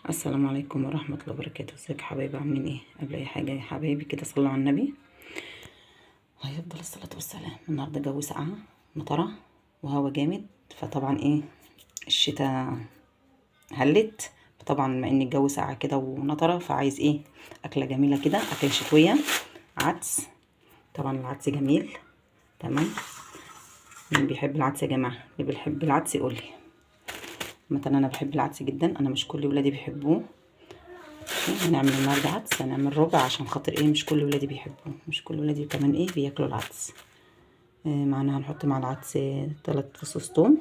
السلام عليكم ورحمة الله وبركاته. ازيك يا حبايبي؟ عاملين ايه؟ قبل اي حاجة يا حبايبي كده صلوا على النبي عليه افضل الصلاة والسلام. النهاردة جو ساقعة مطرة وهوا جامد، فطبعا ايه الشتاء هلت. طبعا بما ان الجو ساقعة كده ونطرة فعايز ايه اكلة جميلة كده، اكلة شتوية. عدس، طبعا العدس جميل. تمام. مين بيحب العدس يا جماعة؟ اللي بيحب العدس يقولي. مثلا انا بحب العدس جدا، انا مش كل ولادي بيحبوه. هنعمل النهارده عدس، هنعمل ربع عشان خاطر ايه مش كل ولادي بيحبوه، مش كل ولادي كمان ايه بياكلوا العدس. معنا هنحط مع العدس 3 فصوص توم،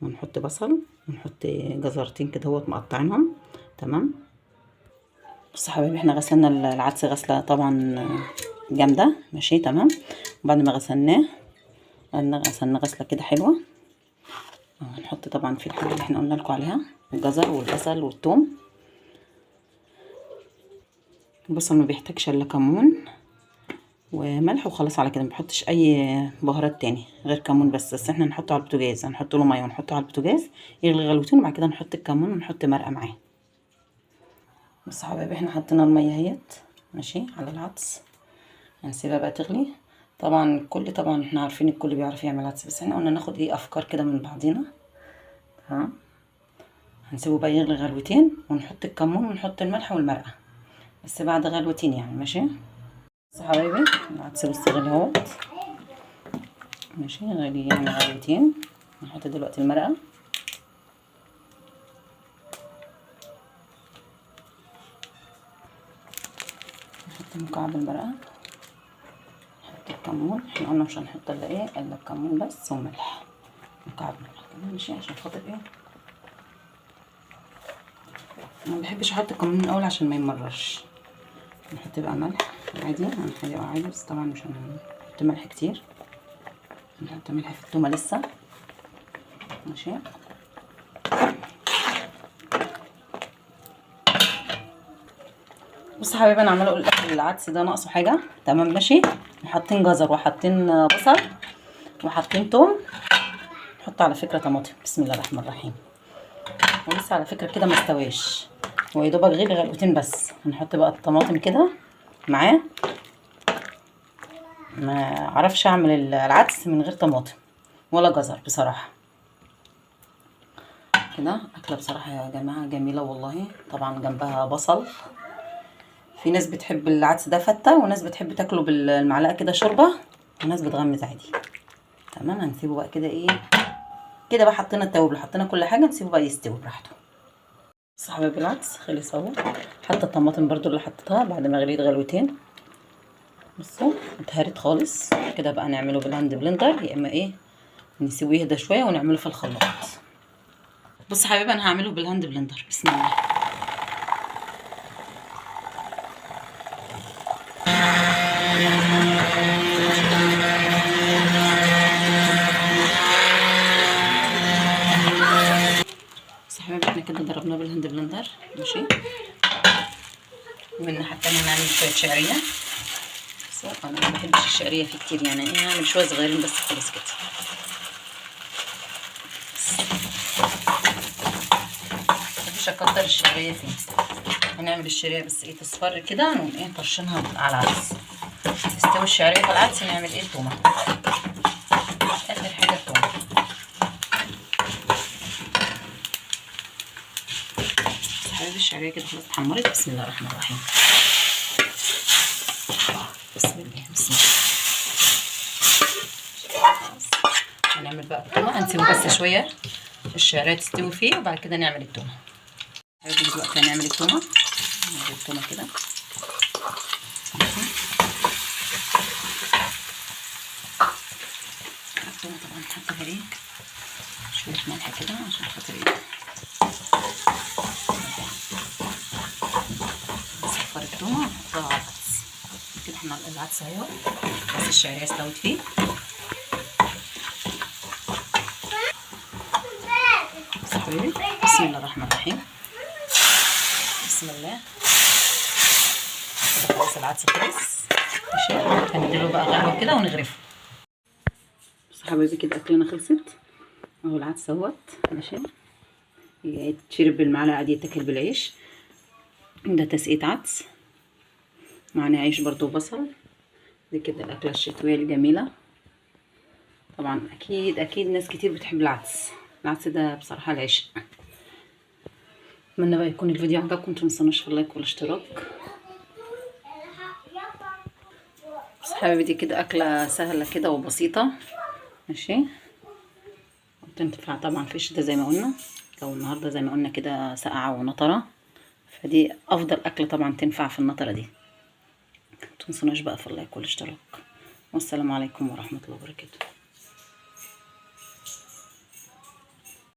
ونحط بصل، ونحط جزرتين كده هوت مقطعينهم. تمام. بصوا يا حبايبي، احنا غسلنا العدس غسله طبعا جامده، ماشي تمام. وبعد ما غسلناه غسلنا غسله كده حلوه. هنحط طبعا في الحاجه اللي احنا قلنا لكم عليها، الجزر والبصل والثوم. البصل ما بيحتاجش الا كمون وملح وخلاص، على كده ما بحطش اي بهارات تاني غير كمون بس احنا نحطه على البوتاجاز، هنحط له ميه ونحطه على البوتاجاز يغلي غلوتين، وبعد كده نحط الكمون ونحط مرقه معاه. بس يا حبايبي احنا حطينا الميه اهيت ماشي على العدس، هنسيبها بقى تغلي. طبعا طبعا احنا عارفين الكل بيعرف يعمل عدس، بس احنا قلنا ناخد ايه افكار كده من بعضينا. ها، هنسيبه بقى يغلي غلوتين ونحط الكمون ونحط الملح والمرقه، بس بعد غلوتين يعني ماشي. بس يا حبايبي العدس بس غلي اهوت ماشي، غلي يعني غلوتين. نحط دلوقتي المرقه، نحط مكعب المرقه، نحط الكمون. احنا قلنا مش هنحط الا ايه الا الكمون بس وملح، مكعب ملح كده ماشي، عشان خاطر ايه ما بحبش احط الكمون من الاول عشان ما يمررش. نحط بقى ملح عادي، هنخليه عادي، بس طبعا مش هنحط ملح كتير، نحط ملح في التومه لسه ماشي. بص يا حبايبي، انا عماله اقول لك العدس ده ناقصه حاجه. تمام ماشي. وحاطين جزر وحاطين بصل وحاطين توم، نحط على فكره طماطم. بسم الله الرحمن الرحيم. ولسه على فكره كده ما استويش، هو يا دوبك غلي غلوتين بس. هنحط بقى الطماطم كده معاه. ما اعرفش اعمل العدس من غير طماطم ولا جزر بصراحه. كده اكله بصراحه يا جماعه جميله والله. طبعا جنبها بصل، في ناس بتحب العدس ده فته، وناس بتحب تاكله بالمعلقه كده شوربه، وناس بتغمز عادي. تمام. هنسيبه بقى كده ايه كده بقى، حطينا التوابل حطينا كل حاجه، نسيبه بقى يستوي براحته. بس حبايبي العدس خلص اهو. حتى الطماطم برضو اللي حطيتها بعد ما غليت غلوتين بصوا اتهرت خالص كده. بقى نعمله بالهاند بلندر، يا اما ايه نسيبه يهدى شويه ونعمله في الخلاط. بص يا حبايبي انا هعمله بالهاند بلندر. بسم الله. بص يا حبايبي احنا كده ضربناه بالهاند بلندر ماشي. ومن الناحيه التانيه نعمل شويه شعريه. بس انا ما بحبش الشعريه فيه كتير، يعني ايه هعمل شويه صغيرين بس خلاص كده. مش هكتر الشعريه فيه، هنعمل الشعريه بس ايه تصفر كده، ونقوم ايه طرشينها على العدس. تستوي الشعريه في العدس نعمل ايه تومه، اخر حاجه التومه. حبايبي الشعريه كده خلاص اتحمرت. بسم الله الرحمن الرحيم. بسم الله بسم الله. هنعمل بقى التومه، هنسيبه بس شويه الشعريه تستوي فيه، وبعد كده نعمل التومه. حبايبي دلوقتي هنعمل التومه. نعمل التومه كده التومه طبعا نحط عليه شويه ملح كده عشان خاطر ايه نصفر التومه ونحطها على العدس كده. احنا العدس اهو بس الشعريه استوت فيه. بس حبايبي بسم الله الرحمن الرحيم. بسم الله. كده خلاص العدس خلص ماشي. هنديله بقى غلوه كده ونغرفه. بس حبايبي كده اكلنا خلصت اهو، العدس اهوت ماشي. يتشرب بالمعلقة دي، يتاكل بالعيش. ده تسقية عدس، معانا عيش برضو وبصل. دي كده الأكلة الشتوية الجميلة. طبعا أكيد ناس كتير بتحب العدس. العدس ده بصراحة العشق. اتمنى بقى يكون الفيديو عجبكم، متنسونوش في اللايك والاشتراك. بس حبايبي دي كده أكلة سهلة كده وبسيطة، ماشي، وتنفع طبعا في الشتا زي ما قلنا. لو النهاردة زي ما قلنا كده ساقعة ونطرة، فدي أفضل أكلة طبعا تنفع في النطرة دي. متنسونوش بقى في اللايك والاشتراك. والسلام عليكم ورحمة الله وبركاته.